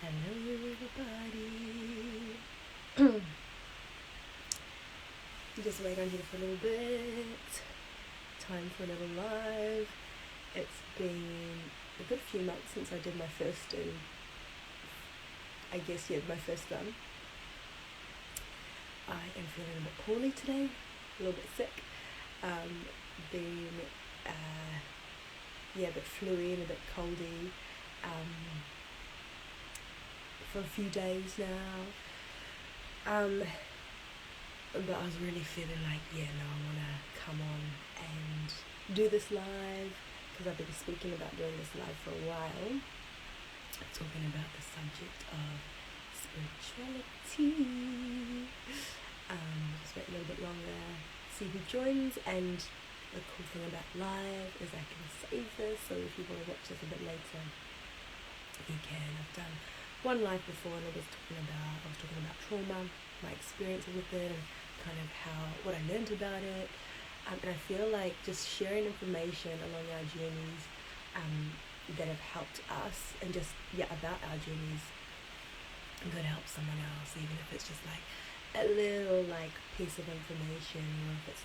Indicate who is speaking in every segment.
Speaker 1: Hello everybody. Just wait on here for a little bit. Time for another live. It's been a good few months since I did my first my first one. I am feeling a bit poorly today, a little bit sick. Been a bit fluey and a bit coldy. For a few days now. But I was really feeling like, I want to come on and do this live, because I've been speaking about doing this live for a while, talking about the subject of spirituality. Just wait a little bit longer, see who joins, and the cool thing about live is I can save this, so if you want to watch this a bit later, you can. I've done one live before, and I was talking about trauma, my experiences with it, and kind of what I learned about it. And I feel like just sharing information along our journeys that have helped us, and just about our journeys, could help someone else, even if it's just like a little piece of information, or if it's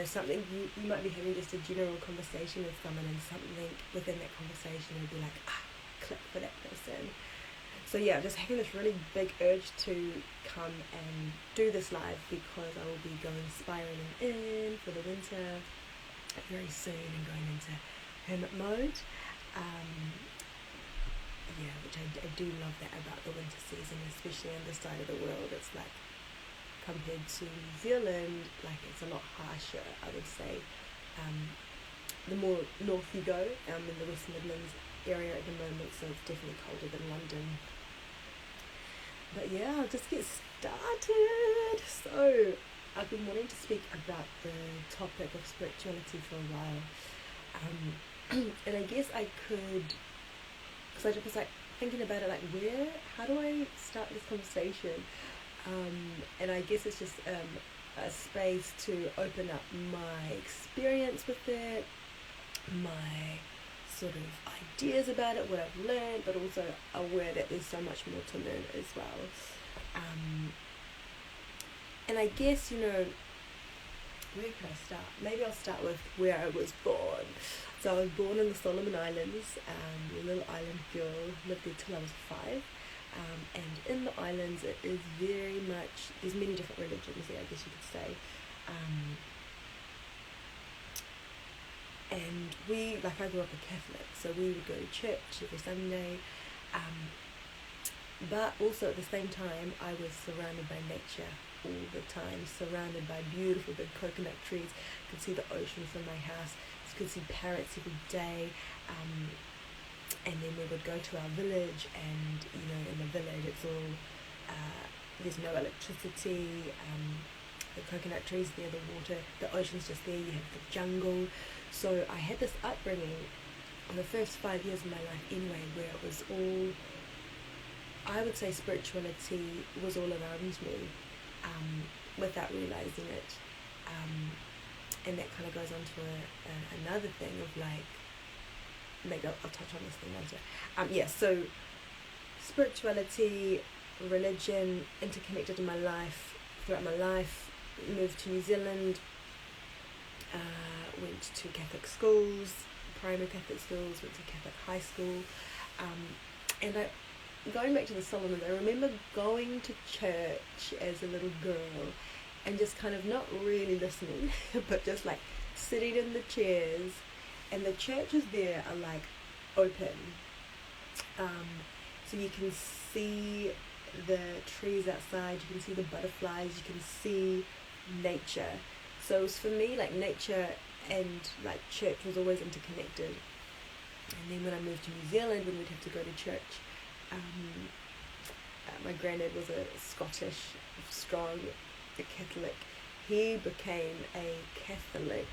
Speaker 1: something you might be having just a general conversation with someone, and something within that conversation will be like, click for that person. So just having this really big urge to come and do this live, because I will be going spiraling in for the winter very soon and going into hermit mode. Which I do love that about the winter season, especially on this side of the world. It's like, compared to New Zealand, it's a lot harsher, I would say. The more north you go, in the West Midlands area at the moment, so it's definitely colder than London. But I'll just get started. So I've been wanting to speak about the topic of spirituality for a while, and I guess I could, because I was thinking about it, how do I start this conversation? And I guess it's just a space to open up my experience with it, my sort of ideas about it, what I've learned, but also aware that there's so much more to learn as well. And I guess, where could I start? Maybe I'll start with where I was born. So I was born in the Solomon Islands, a little island girl, lived there till I was 5. And in the islands, it is very much, there's many different religions there, I guess you could say. And I grew up a Catholic, so we would go to church every Sunday. But also at the same time, I was surrounded by nature all the time, surrounded by beautiful big coconut trees. Could see the ocean from my house, could see parrots every day. And then we would go to our village, and in the village it's all, there's no electricity, the coconut trees there, the water, the ocean's just there, you have the jungle. So I had this upbringing in the first 5 years of my life anyway, where it was all, I would say spirituality was all around me, without realising it. And that kind of goes on to another thing of maybe I'll touch on this thing later. So spirituality, religion, interconnected in my life, throughout my life. Moved to New Zealand, went to Catholic schools, primary Catholic schools, went to Catholic high school, and going back to the Solomons, I remember going to church as a little girl and just kind of not really listening, but just sitting in the chairs, and the churches there are open, so you can see the trees outside, you can see the butterflies, you can see nature. So for me, nature and church was always interconnected. And then when I moved to New Zealand, when we'd have to go to church, my granddad was a Scottish, strong Catholic. He became a Catholic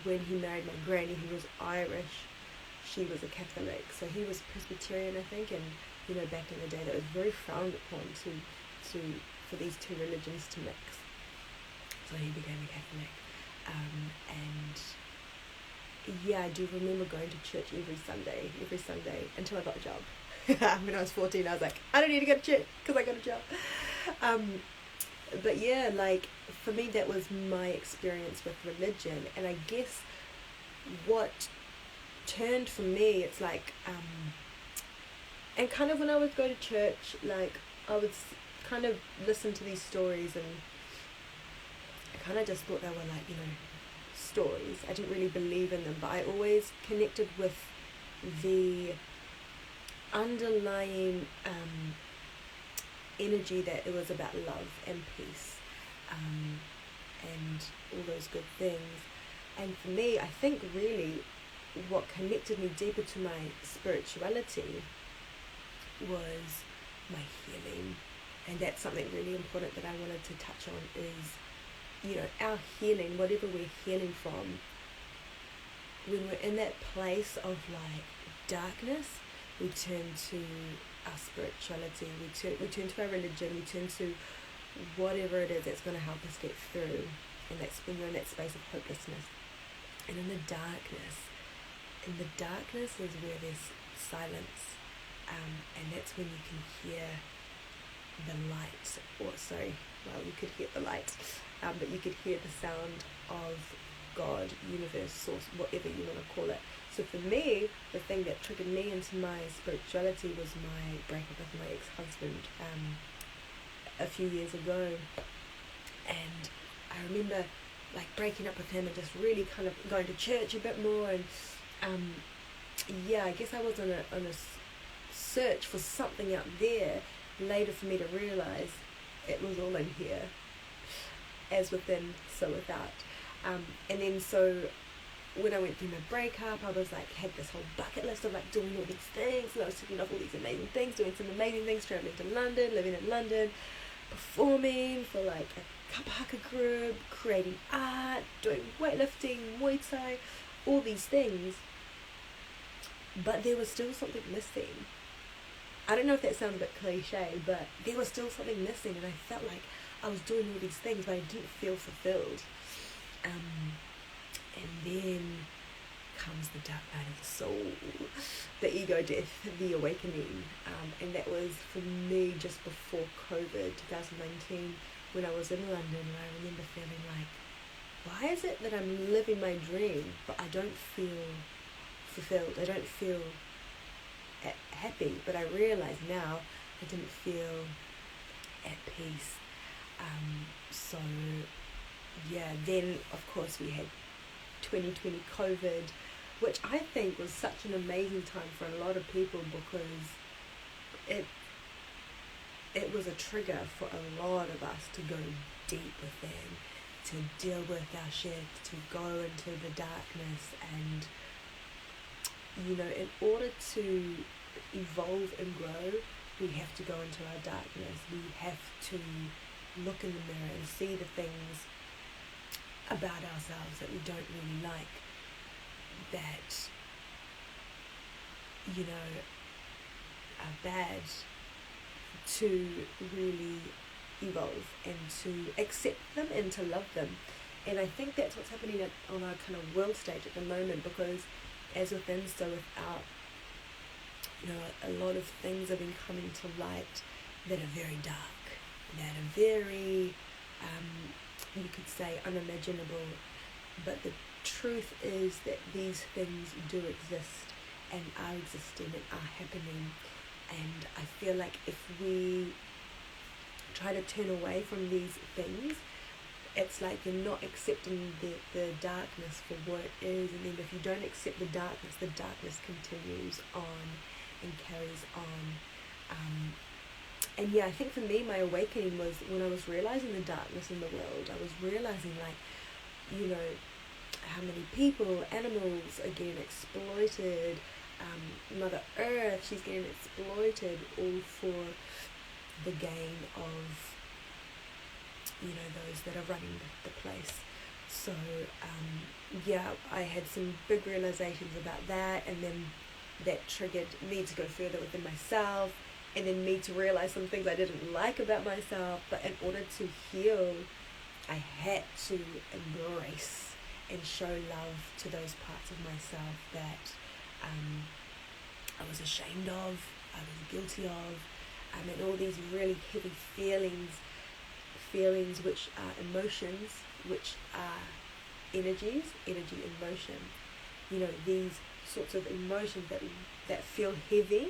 Speaker 1: when he married my granny, who was Irish. She was a Catholic, so he was Presbyterian, I think, and back in the day that was very frowned upon for these two religions to mix. So he became a Catholic, and I do remember going to church every Sunday until I got a job. When I was 14, I was like, I don't need to go to church because I got a job. But yeah, like, for me, that was my experience with religion. And I guess what turned for me, it's like, and kind of when I would go to church, like, I would kind of listen to these stories, and I kind of just thought they were like, stories. I didn't really believe in them, but I always connected with the underlying energy that it was about love and peace, and all those good things. And for me, I think really what connected me deeper to my spirituality was my healing. And that's something really important that I wanted to touch on is, our healing, whatever we're healing from, when we're in that place of like darkness, we turn to our spirituality, we turn to our religion, we turn to whatever it is that's going to help us get through. And that's when we're in that space of hopelessness. And in the darkness is where there's silence, and that's when you can hear the light, you could hear the light, but you could hear the sound of God, universe, source, whatever you want to call it. So for me, the thing that triggered me into my spirituality was my breakup with my ex-husband a few years ago. And I remember like breaking up with him and just really kind of going to church a bit more, and I guess I was on a search for something out there, later for me to realise it was all in here, as within, so without. And then so when I went through my breakup, I was like, had this whole bucket list of like doing all these things, and I was ticking off all these amazing things, doing some amazing things, travelling to London, living in London, performing for like a kapa haka group, creating art, doing weightlifting, Muay Thai, all these things. But there was still something missing. I don't know if that sounds a bit cliche, but there was still something missing, and I felt like I was doing all these things, but I didn't feel fulfilled. And then comes the dark night of the soul, the ego death, the awakening. And that was for me just before COVID, 2019, when I was in London, and I remember feeling like, why is it that I'm living my dream, but I don't feel fulfilled? I don't feel happy. But I realize now I didn't feel at peace. Then of course we had 2020 COVID, which I think was such an amazing time for a lot of people, because it was a trigger for a lot of us to go deep within, to deal with our shit, to go into the darkness. And in order to evolve and grow, we have to go into our darkness. We have to look in the mirror and see the things about ourselves that we don't really like, that are bad, to really evolve and to accept them and to love them. And I think that's what's happening on our kind of world stage at the moment, because as within, so without, a lot of things have been coming to light that are very dark, that are very, you could say, unimaginable. But the truth is that these things do exist and are existing and are happening. And I feel like if we try to turn away from these things, it's like you're not accepting the darkness for what it is. And then if you don't accept the darkness continues on and carries on. I think for me, my awakening was when I was realizing the darkness in the world. I was realizing, like, how many people, animals are getting exploited. Mother Earth, she's getting exploited, all for the gain of, those that are running the place. So, I had some big realizations about that, and then that triggered me to go further within myself, and then me to realize some things I didn't like about myself. But in order to heal, I had to embrace and show love to those parts of myself that I was ashamed of, others guilty of, and all these really heavy feelings which are emotions, which are energy in motion. These sorts of emotions that feel heavy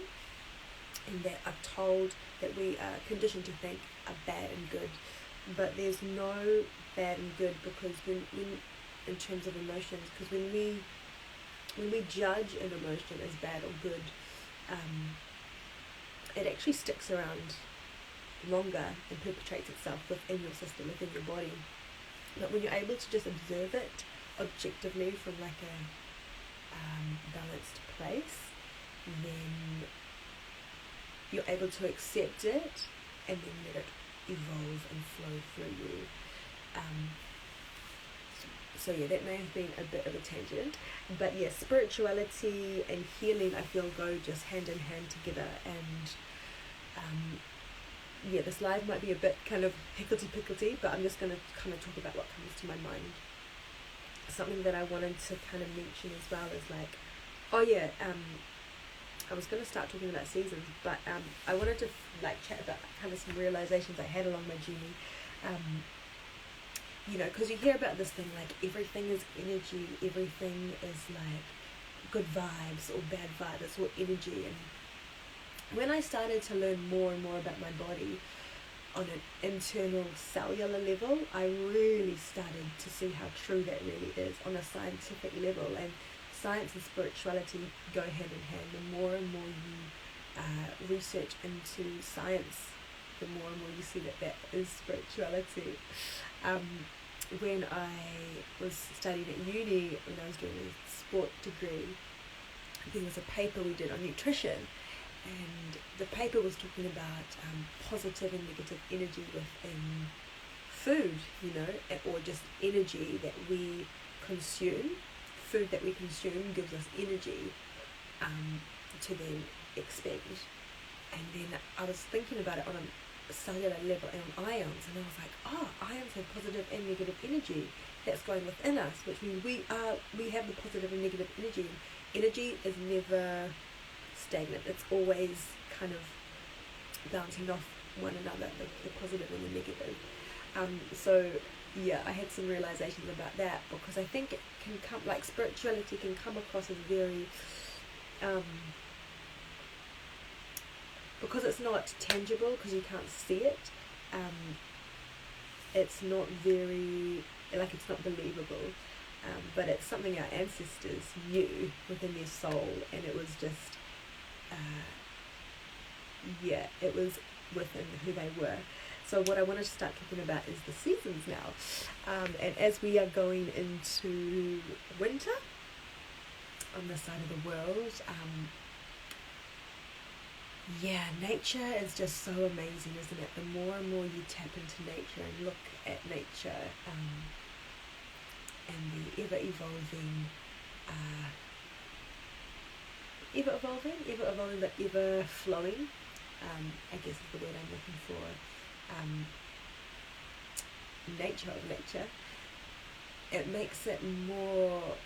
Speaker 1: and that are told, that we are conditioned to think are bad and good. But there's no bad and good, because when in terms of emotions, because when we judge an emotion as bad or good, it actually sticks around longer and perpetrates itself within your system, within your body. But when you're able to just observe it objectively from like a balanced place, then you're able to accept it and then let it evolve and flow through you. So yeah, that may have been a bit of a tangent, but yeah, spirituality and healing, I feel, go just hand in hand together. And yeah, this live might be a bit kind of hicklety-picklety, but I'm just going to kind of talk about what comes to my mind. Something that I wanted to kind of mention as well is like, I was going to start talking about seasons, but I wanted to chat about kind of some realizations I had along my journey. Because you hear about this thing like everything is energy, everything is like good vibes or bad vibes, it's all energy. And when I started to learn more and more about my body on an internal cellular level, I really started to see how true that really is on a scientific level. And science and spirituality go hand in hand. The more and more you research into science, the more and more you see that is spirituality. When I was studying at uni, when I was doing a sport degree, there was a paper we did on nutrition, and the paper was talking about positive and negative energy within food, or just energy that we consume. Food that we consume gives us energy to then expend. And then I was thinking about it on a cellular level and on ions, and I was like, ions have positive and negative energy that's going within us, which means we have the positive and negative energy. Energy is never stagnant, it's always kind of bouncing off one another, the positive and the negative. So yeah, I had some realizations about that, because I think it can come, like spirituality can come across as very because it's not tangible, because you can't see it, it's not very, it's not believable, but it's something our ancestors knew within their soul, and it was just, it was within who they were. So what I want to start talking about is the seasons now, and as we are going into winter on this side of the world, nature is just so amazing, isn't it? The more and more you tap into nature and look at nature, and the ever-evolving, but ever-flowing, I guess is the word I'm looking for, nature of nature, it makes it more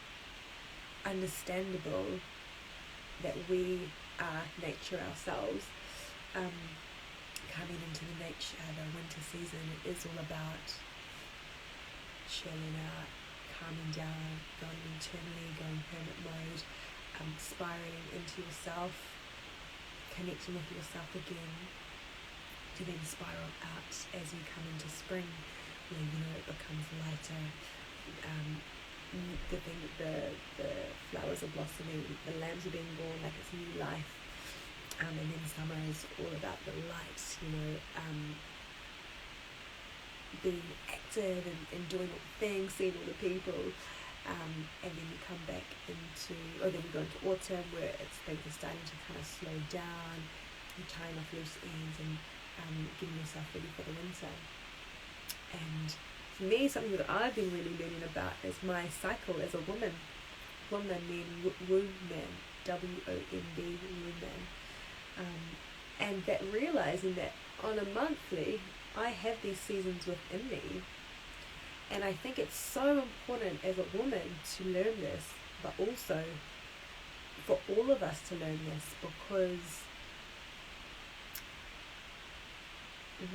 Speaker 1: understandable that we are nature ourselves. Coming into the winter season, it is all about chilling out, calming down, going internally, going hermit mode, spiraling into yourself, connecting with yourself again, to then spiral out as you come into spring, where it becomes lighter. The flowers are blossoming, the lambs are being born, like it's new life, and then summer is all about the lights, being active and doing all the things, seeing all the people, and then you come back then we go into autumn, where things are starting to kind of slow down, you're tying off loose ends and getting yourself ready for the winter. And for me, something that I've been really learning about is my cycle as a woman meaning womb man, WOMB, womb man, and that realizing that on a monthly I have these seasons within me, and I think it's so important as a woman to learn this, but also for all of us to learn this, because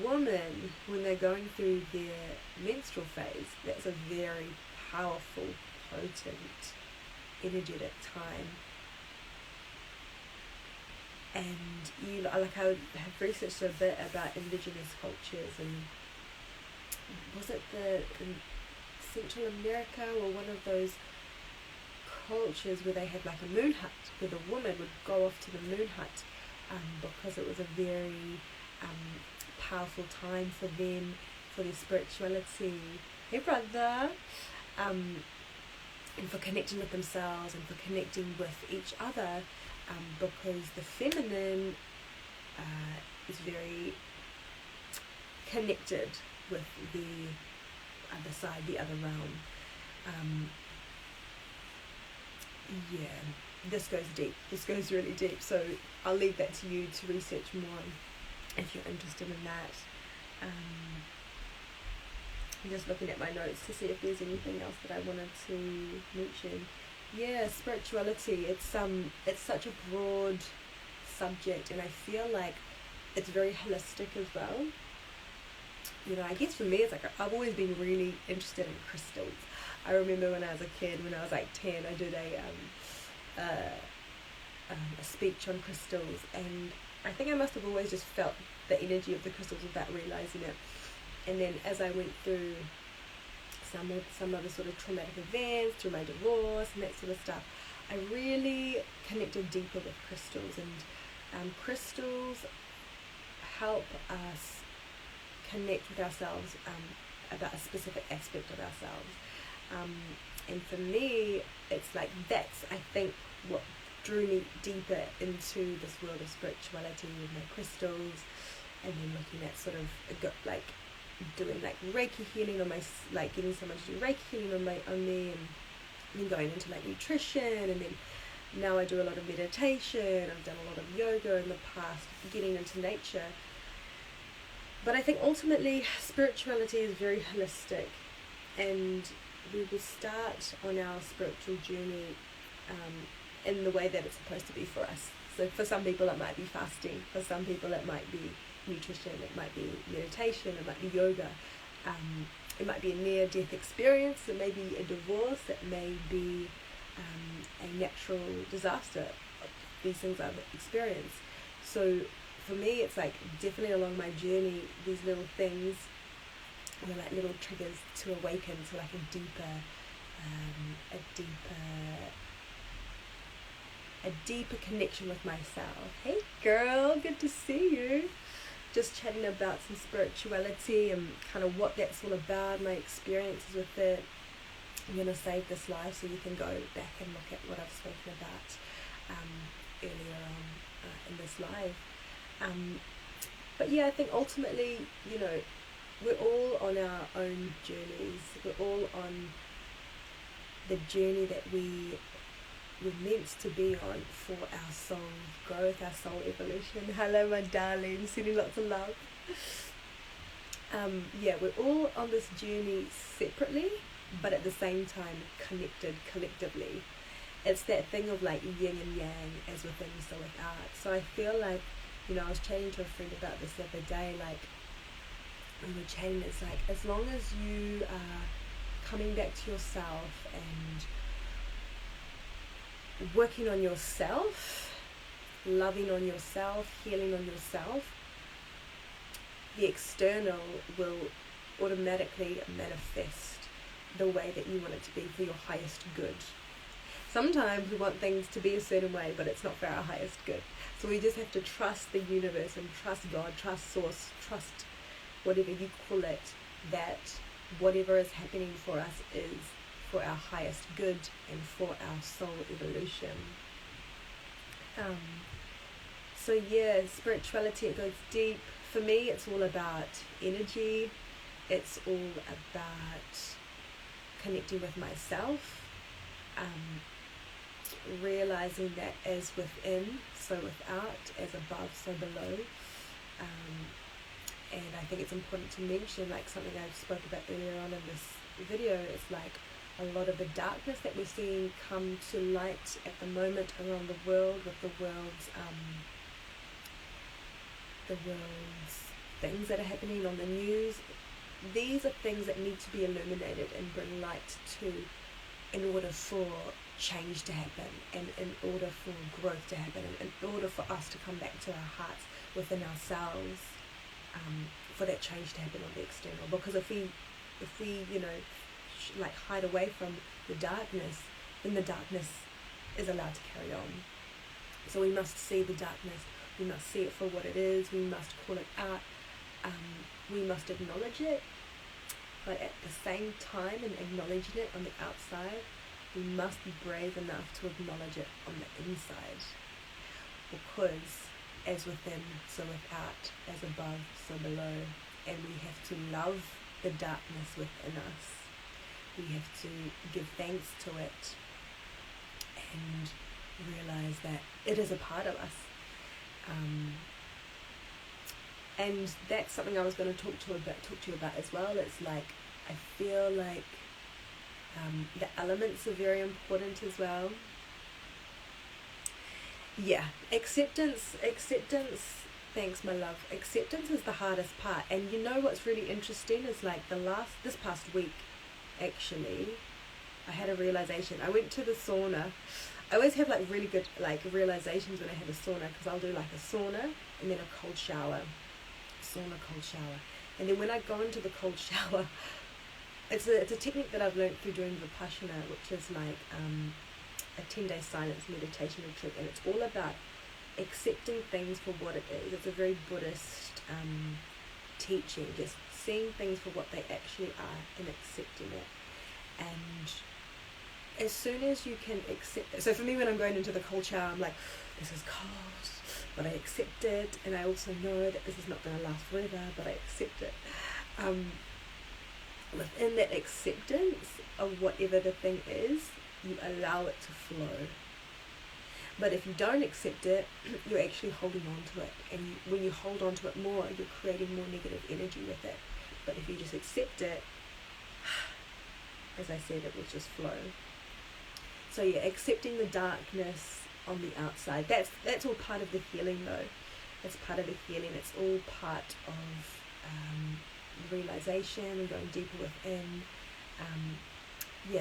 Speaker 1: women, when they're going through their menstrual phase, that's a very powerful, potent, energetic time. And you know, like, I have researched a bit about indigenous cultures, and was it in Central America or one of those cultures where they had like a moon hut, where the woman would go off to the moon hut, because it was a very powerful time for them, for their spirituality. Hey brother. And for connecting with themselves and for connecting with each other, because the feminine is very connected with the other side, the other realm. This goes deep. This goes really deep. So I'll leave that to you to research more if you're interested in that. I'm just looking at my notes to see if there's anything else that I wanted to mention. Yeah, spirituality. It's such a broad subject, and I feel like it's very holistic as well. You know, I guess for me, it's like I've always been really interested in crystals. I remember when I was a kid, when I was like 10, I did a speech on crystals, and I think I must have always just felt the energy of the crystals without realizing it. And then as I went through some other sort of traumatic events, through my divorce and that sort of stuff, I really connected deeper with crystals, and crystals help us connect with ourselves about a specific aspect of ourselves. And for me, it's like that's, I think, what drew me deeper into this world of spirituality with my crystals, and then looking at sort of like doing like Reiki healing on my, like getting someone to do Reiki healing on me, and then going into like nutrition, and then now I do a lot of meditation. I've done a lot of yoga in the past, getting into nature. But I think ultimately spirituality is very holistic, and we will start on our spiritual journey in the way that it's supposed to be for us. So for some people it might be fasting, for some people it might be nutrition, it might be meditation, it might be yoga, it might be a near-death experience, it may be a divorce, it may be a natural disaster. These things I've experienced. So for me, it's like definitely along my journey, these little things are like little triggers to awaken to like a deeper connection with myself. Hey girl, good to see you. Just chatting about some spirituality and kind of what that's all about, my experiences with it. I'm going to save this live so you can go back and look at what I've spoken about earlier on in this live. But yeah, I think ultimately, you know, we're all on our own journeys. We're all on the journey that we're meant to be on for our soul growth, our soul evolution. Hello, my darling. Sending lots of love. Yeah, we're all on this journey separately, but at the same time connected collectively. It's that thing of like yin and yang, as within, so without. So I feel like, you know, I was chatting to a friend about this the other day, like, when we're chatting, it's like, as long as you are coming back to yourself and working on yourself, loving on yourself, healing on yourself, the external will automatically manifest the way that you want it to be for your highest good. Sometimes we want things to be a certain way, but it's not for our highest good. So we just have to trust the universe and trust God, trust source, trust whatever you call it, that whatever is happening for us is for our highest good and for our soul evolution. So yeah, spirituality, it goes deep. For me, it's all about energy. It's all about connecting with myself, realizing that as within, so without, as above, so below. And I think it's important to mention, like something I spoke about earlier on in this video, it's like a lot of the darkness that we're seeing come to light at the moment around the world, with the world's things that are happening on the news. These are things that need to be illuminated and bring light to, in order for change to happen, and in order for growth to happen, and in order for us to come back to our hearts within ourselves, for that change to happen on the external. Because if we like hide away from the darkness, then the darkness is allowed to carry on. So we must see the darkness, we must see it for what it is, we must call it out, we must acknowledge it, but at the same time, in acknowledging it on the outside, we must be brave enough to acknowledge it on the inside. Because as within, so without, as above, so below, and we have to love the darkness within us. We have to give thanks to it and realize that it is a part of us. And that's something I was going to talk to you about as well. It's like, I feel like the elements are very important as well. Yeah, acceptance, thanks my love. Acceptance is the hardest part. And you know what's really interesting is like this past week, actually, I had a realization. I went to the sauna. I always have like really good like realizations when I have a sauna, because I'll do like a sauna and then a cold shower. Sauna, cold shower. And then when I go into the cold shower, it's a technique that I've learned through doing Vipassana, which is like a 10-day silence meditation retreat, and it's all about accepting things for what it is. It's a very Buddhist teaching, just seeing things for what they actually are and accepting it. And as soon as you can accept it, so for me when I'm going into the cold shower, I'm like, this is cold, but I accept it, and I also know that this is not going to last forever, but I accept it. Within that acceptance of whatever the thing is, you allow it to flow. But if you don't accept it, you're actually holding on to it, and when you hold on to it more, you're creating more negative energy with it. But if you just accept it, as I said, it will just flow. So yeah, accepting the darkness on the outside, that's all part of the healing though. It's part of the healing. It's all part of realization and going deeper within.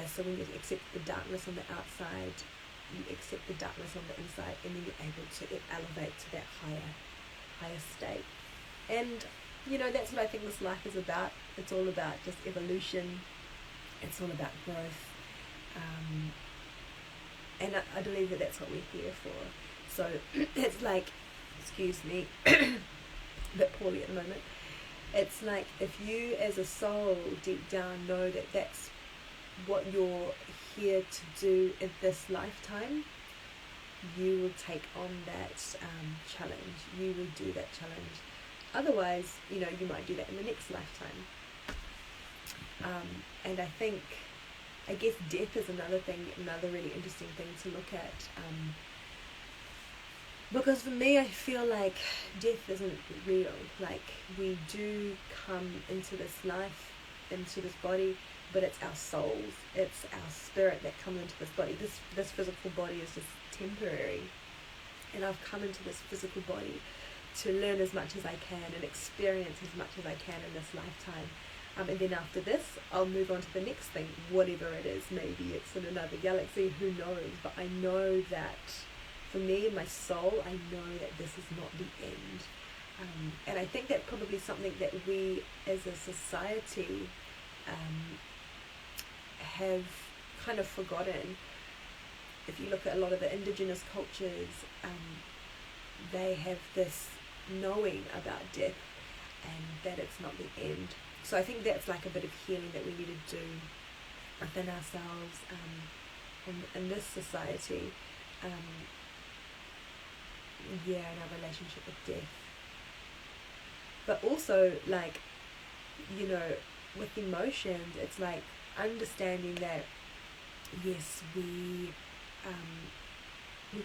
Speaker 1: So when you accept the darkness on the outside, you accept the darkness on the inside, and then you're able to elevate to that higher state. And that's what I think this life is about. It's all about just evolution. It's all about growth. And I believe that that's what we're here for. So it's like, excuse me, a bit poorly at the moment. It's like if you as a soul deep down know that that's what you're here to do in this lifetime, you will take on that challenge. You will do that challenge. Otherwise, you might do that in the next lifetime. And I guess death is another really interesting thing to look at. Because for me, I feel like death isn't real. Like, we do come into this life, into this body, but it's our souls, it's our spirit that come into this body. This physical body is just temporary. And I've come into this physical body to learn as much as I can and experience as much as I can in this lifetime. And then after this, I'll move on to the next thing, whatever it is. Maybe it's in another galaxy, who knows? But I know that for me, my soul, I know that this is not the end. And I think that's probably something that we as a society have kind of forgotten. If you look at a lot of the indigenous cultures, they have this knowing about death and that it's not the end. So I think that's like a bit of healing that we need to do within ourselves in this society, in our relationship with death. But also, like, with emotions, it's like understanding that, yes, we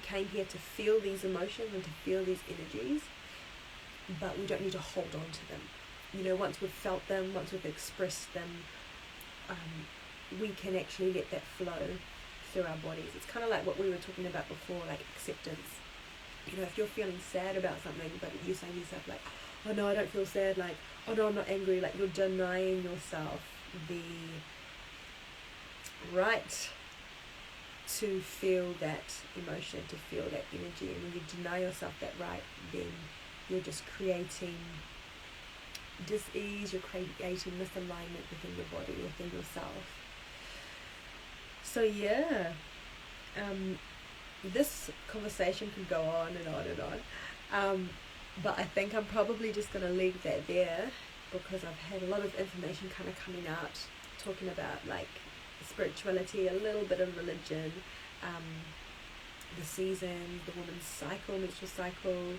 Speaker 1: came here to feel these emotions and to feel these energies, but we don't need to hold on to them. Once we've felt them, once we've expressed them, we can actually let that flow through our bodies. It's kind of like what we were talking about before, like acceptance. You know, if you're feeling sad about something, but you're saying to yourself like, oh no, I don't feel sad, like, oh no, I'm not angry, like you're denying yourself the right to feel that emotion, to feel that energy. And when you deny yourself that right, then you're just creating dis-ease, you're creating misalignment within your body, within yourself. So yeah, this conversation could go on and on and on, but I think I'm probably just going to leave that there, because I've had a lot of information kind of coming out, talking about like spirituality, a little bit of religion, the season, the woman's cycle, menstrual cycle,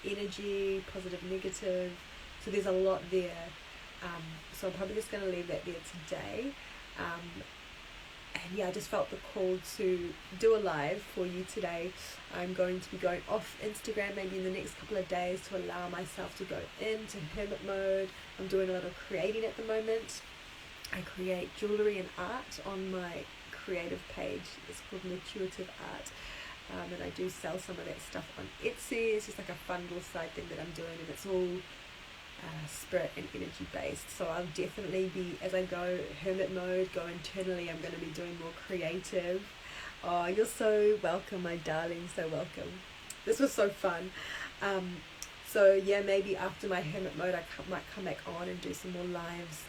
Speaker 1: energy, positive, negative. So there's a lot there. So I'm probably just going to leave that there today. And yeah, I just felt the call to do a live for you today. I'm going to be going off Instagram maybe in the next couple of days to allow myself to go into hermit mode. I'm doing a lot of creating at the moment. I create jewellery and art on my creative page. It's called Intuitive Art. And I do sell some of that stuff on Etsy. It's just like a fun little side thing that I'm doing, and it's all spirit and energy based. So I'll definitely be, as I go hermit mode, go internally, I'm going to be doing more creative. Oh, you're so welcome, my darling, so welcome. This was so fun. So yeah, maybe after my hermit mode I might come back on and do some more lives,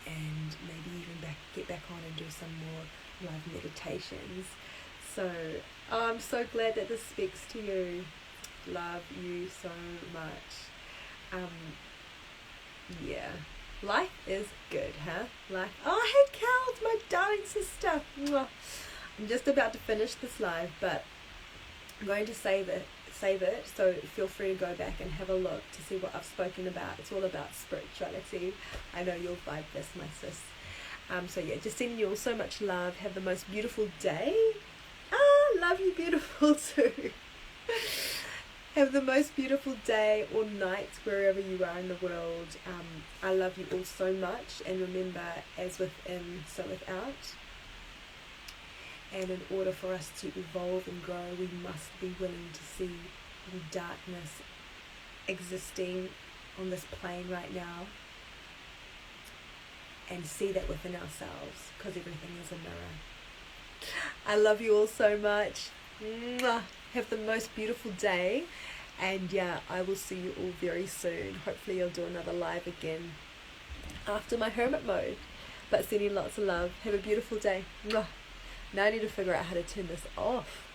Speaker 1: and maybe even get back on and do some more live meditations. So I'm so glad that this speaks to you. Love you so much. Yeah, life is good, huh? Life. Oh, hey Cal, my darling sister. Mwah. I'm just about to finish this live, but I'm going to save it, so feel free to go back and have a look to see what I've spoken about. It's all about spirituality. I know you'll vibe this, my sis. So yeah, just sending you all so much love. Have the most beautiful day. Love you, beautiful too. Have the most beautiful day or night wherever you are in the world. I love you all so much, and remember, as within, so without. And in order for us to evolve and grow, we must be willing to see the darkness existing on this plane right now, and see that within ourselves, because everything is a mirror. I love you all so much. Mwah. Have the most beautiful day, and yeah, I will see you all very soon. Hopefully I'll do another live again after my hermit mode, but sending lots of love. Have a beautiful day. Mwah. Now I need to figure out how to turn this off.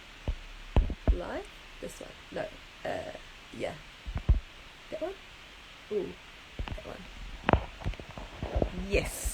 Speaker 1: Live? This one? No. Yeah. That one? Ooh, that one. Yes.